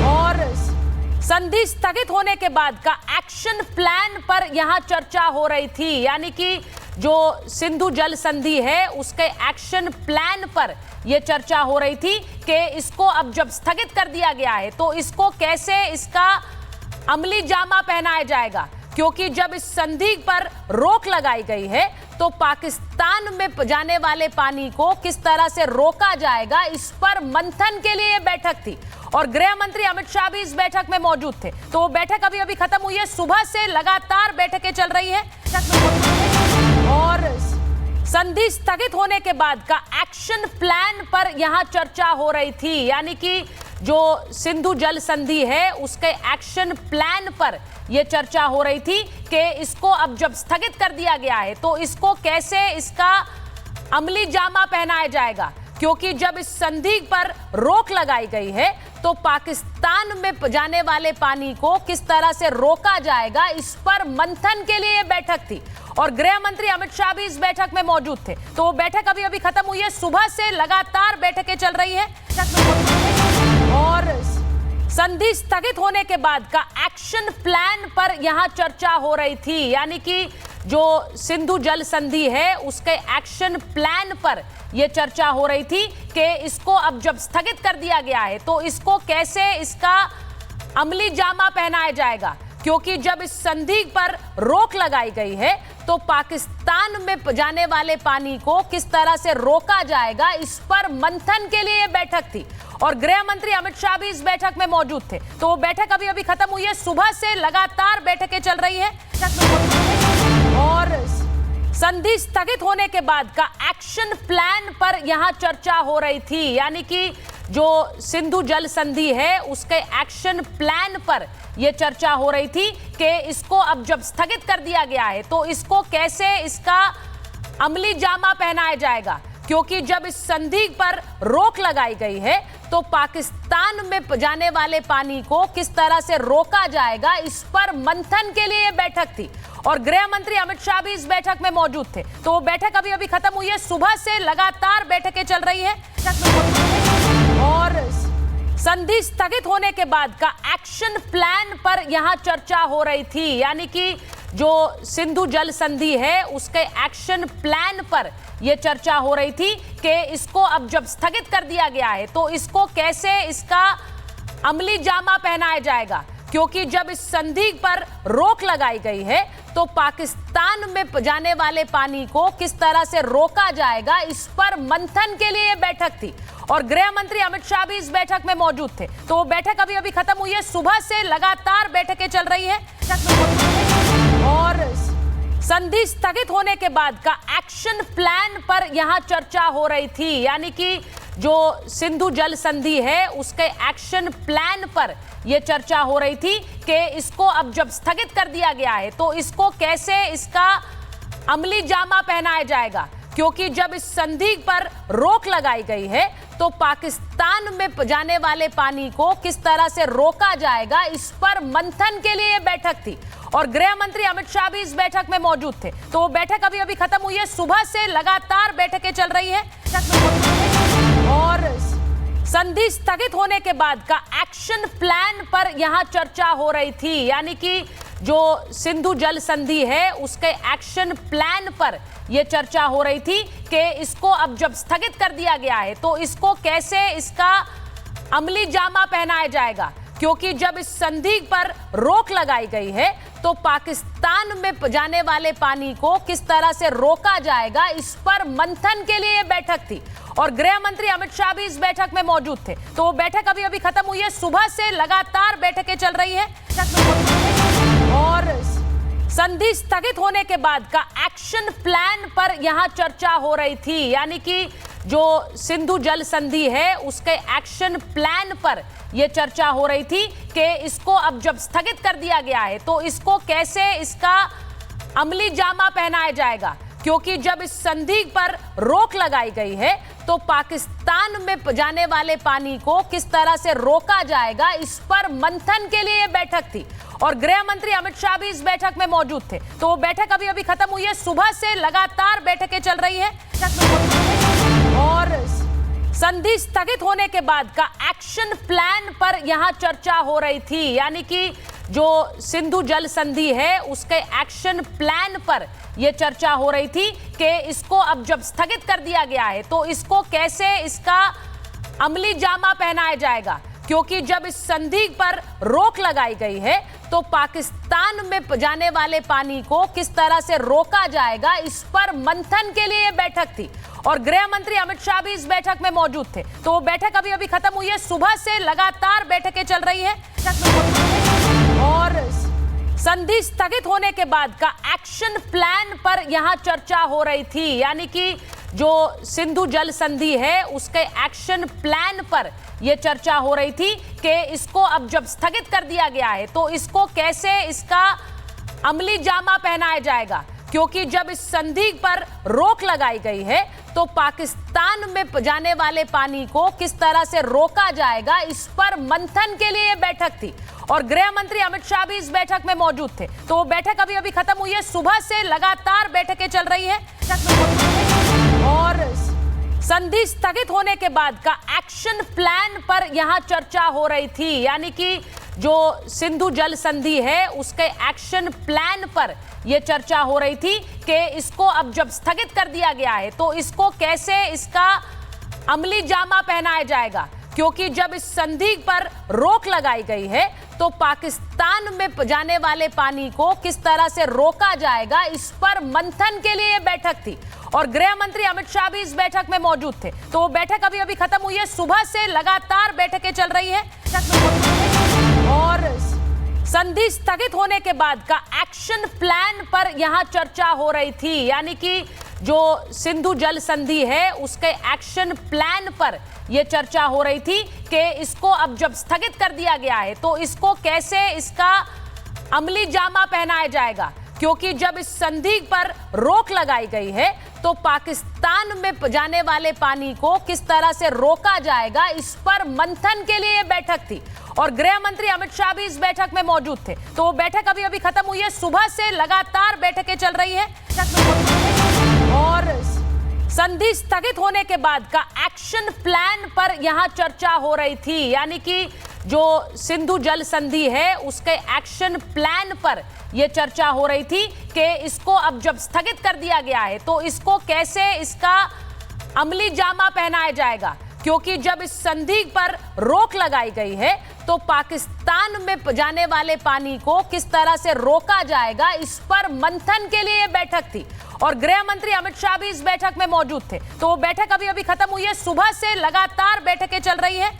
और संधि स्थगित होने के बाद का एक्शन प्लान पर यहां चर्चा हो रही थी, यानी कि जो सिंधु जल संधि है उसके एक्शन प्लान पर यह चर्चा हो रही थी कि इसको अब जब स्थगित कर दिया गया है तो इसको कैसे इसका अमली जामा पहनाया जाएगा, क्योंकि जब इस संधि पर रोक लगाई गई है तो पाकिस्तान में जाने वाले पानी को किस तरह से रोका जाएगा, इस पर मंथन के लिए यह बैठक थी और गृह मंत्री अमित शाह भी इस बैठक में मौजूद थे। तो वो बैठक अभी खत्म हुई है, सुबह से लगातार बैठकें चल रही है और संधि स्थगित होने के बाद का एक्शन प्लान पर यहां चर्चा हो रही थी, यानी कि जो सिंधु जल संधि है उसके एक्शन प्लान पर यह चर्चा हो रही थी कि इसको अब जब स्थगित कर दिया गया है तो इसको कैसे इसका अमली जामा पहनाया जाएगा, क्योंकि जब इस संधि पर रोक लगाई गई है तो पाकिस्तान में जाने वाले पानी को किस तरह से रोका जाएगा, इस पर मंथन के लिए यह बैठक थी और गृह मंत्री अमित शाह भी इस बैठक में मौजूद थे। तो वो बैठक अभी खत्म हुई है, सुबह से लगातार बैठकें चल रही है और संधि स्थगित होने के बाद का एक्शन प्लान पर यहां चर्चा हो रही थी, यानी कि जो सिंधु जल संधि है उसके एक्शन प्लान पर यह चर्चा हो रही थी कि इसको अब जब स्थगित कर दिया गया है तो इसको कैसे इसका अमली जामा पहनाया जाएगा, क्योंकि जब इस संधि पर रोक लगाई गई है तो पाकिस्तान में जाने वाले पानी को किस तरह से रोका जाएगा, इस पर मंथन के लिए यह बैठक थी और गृह मंत्री अमित शाह भी इस बैठक में मौजूद थे। तो वो बैठक अभी खत्म हुई है, सुबह से लगातार बैठकें चल रही है और संधि स्थगित होने के बाद का एक्शन प्लान पर यहां चर्चा हो रही थी, यानी कि जो सिंधु जल संधि है उसके एक्शन प्लान पर यह चर्चा हो रही थी कि इसको अब जब स्थगित कर दिया गया है तो इसको कैसे इसका अमली जामा पहनाया जाएगा, क्योंकि जब इस संधि पर रोक लगाई गई है तो पाकिस्तान में जाने वाले पानी को किस तरह से रोका जाएगा, इस पर मंथन के लिए यह बैठक थी और गृह मंत्री अमित शाह भी इस बैठक में मौजूद थे। तो वो बैठक अभी खत्म हुई है, सुबह से लगातार बैठकें चल रही है और संधि स्थगित होने के बाद का एक्शन प्लान पर यहां चर्चा हो रही थी, यानी कि जो सिंधु जल संधि है उसके एक्शन प्लान पर यह चर्चा हो रही थी कि इसको अब जब स्थगित कर दिया गया है तो इसको कैसे इसका अमली जामा पहनाया जाएगा, क्योंकि जब इस संधि पर रोक लगाई गई है तो पाकिस्तान में जाने वाले पानी को किस तरह से रोका जाएगा, इस पर मंथन के लिए यह बैठक थी और गृह मंत्री अमित शाह भी इस बैठक में मौजूद थे। तो वो बैठक अभी खत्म हुई है, सुबह से लगातार बैठकें चल रही है और संधि स्थगित होने के बाद का एक्शन प्लान पर यहां चर्चा हो रही थी, यानी कि जो सिंधु जल संधि है उसके एक्शन प्लान पर यह चर्चा हो रही थी कि इसको अब जब स्थगित कर दिया गया है तो इसको कैसे इसका अमली जामा पहनाया जाएगा, क्योंकि जब इस संधि पर रोक लगाई गई है तो पाकिस्तान में जाने वाले पानी को किस तरह से रोका जाएगा, इस पर मंथन के लिए यह बैठक थी और गृह मंत्री अमित शाह भी इस बैठक में मौजूद थे। तो वो बैठक अभी खत्म हुई है, सुबह से लगातार बैठकें चल रही है और संधि स्थगित होने के बाद का एक्शन प्लान पर यहां चर्चा हो रही थी, यानी कि जो सिंधु जल संधि है उसके एक्शन प्लान पर यह चर्चा हो रही थी कि इसको अब जब स्थगित कर दिया गया है तो इसको कैसे इसका अमली जामा पहनाया जाएगा, क्योंकि जब इस संधि पर रोक लगाई गई है तो पाकिस्तान में जाने वाले पानी को किस तरह से रोका जाएगा, इस पर मंथन के लिए यह बैठक थी और गृह मंत्री अमित शाह भी इस बैठक में मौजूद थे। तो वो बैठक अभी खत्म हुई है, सुबह से लगातार बैठकें चल रही है और संधि स्थगित होने के बाद का एक्शन प्लान पर यहां चर्चा हो रही थी, यानी कि जो सिंधु जल संधि है उसके एक्शन प्लान पर यह चर्चा हो रही थी कि इसको अब जब स्थगित कर दिया गया है तो इसको कैसे इसका अमली जामा पहनाया जाएगा, क्योंकि जब इस संधि पर रोक लगाई गई है तो पाकिस्तान में जाने वाले पानी को किस तरह से रोका जाएगा, इस पर मंथन के लिए यह बैठक थी और गृह मंत्री अमित शाह भी इस बैठक में मौजूद थे। तो वो बैठक अभी खत्म हुई है, सुबह से लगातार बैठकें चल रही है और संधि स्थगित होने के बाद का एक्शन प्लान पर यहां चर्चा हो रही थी, यानी कि जो सिंधु जल संधि है उसके एक्शन प्लान पर यह चर्चा हो रही थी कि इसको अब जब स्थगित कर दिया गया है तो इसको कैसे इसका अमली जामा पहनाया जाएगा, क्योंकि जब इस संधि पर रोक लगाई गई है तो पाकिस्तान में जाने वाले पानी को किस तरह से रोका जाएगा, इस पर मंथन के लिए यह बैठक थी और गृह मंत्री अमित शाह भी इस बैठक में मौजूद थे। तो वो बैठक अभी खत्म हुई है, सुबह से लगातार बैठकें चल रही है और संधि स्थगित होने के बाद का एक्शन प्लान पर यहां चर्चा हो रही थी, यानी कि जो सिंधु जल संधि है उसके एक्शन प्लान पर यह चर्चा हो रही थी कि इसको अब जब स्थगित कर दिया गया है तो इसको कैसे इसका अमली जामा पहनाया जाएगा, क्योंकि जब इस संधि पर रोक लगाई गई है तो पाकिस्तान में जाने वाले पानी को किस तरह से रोका जाएगा, इस पर मंथन के लिए यह बैठक थी और गृह मंत्री अमित शाह भी इस बैठक में मौजूद थे। तो वो बैठक अभी खत्म हुई है, सुबह से लगातार बैठकें चल रही है और संधि स्थगित होने के बाद का एक्शन प्लान पर यहां चर्चा हो रही थी, यानी कि जो सिंधु जल संधि है उसके एक्शन प्लान पर यह चर्चा हो रही थी कि इसको अब जब स्थगित कर दिया गया है तो इसको कैसे इसका अमली जामा पहनाया जाएगा, क्योंकि जब इस संधि पर रोक लगाई गई है तो पाकिस्तान में जाने वाले पानी को किस तरह से रोका जाएगा, इस पर मंथन के लिए यह बैठक थी और गृह मंत्री अमित शाह भी इस बैठक में मौजूद थे। तो वो बैठक अभी खत्म हुई है, सुबह से लगातार बैठकें चल रही है और संधि स्थगित होने के बाद का एक्शन प्लान पर यहां चर्चा हो रही थी, यानी कि जो सिंधु जल संधि है उसके एक्शन प्लान पर यह चर्चा हो रही थी कि इसको अब जब स्थगित कर दिया गया है तो इसको कैसे इसका अमली जामा पहनाया जाएगा, क्योंकि जब इस संधि पर रोक लगाई गई है तो पाकिस्तान में जाने वाले पानी को किस तरह से रोका जाएगा, इस पर मंथन के लिए यह बैठक थी और गृह मंत्री अमित शाह भी इस बैठक में मौजूद थे। तो वो बैठक अभी खत्म हुई है, सुबह से लगातार बैठकें चल रही है और संधि स्थगित होने के बाद का एक्शन प्लान पर यहां चर्चा हो रही थी, यानी कि जो सिंधु जल संधि है उसके एक्शन प्लान पर यह चर्चा हो रही थी कि इसको अब जब स्थगित कर दिया गया है तो इसको कैसे इसका अमली जामा पहनाया जाएगा, क्योंकि जब इस संधि पर रोक लगाई गई है तो पाकिस्तान में जाने वाले पानी को किस तरह से रोका जाएगा, इस पर मंथन के लिए यह बैठक थी और गृह मंत्री अमित शाह भी इस बैठक में मौजूद थे। तो वो बैठक अभी खत्म हुई है, सुबह से लगातार बैठकें चल रही है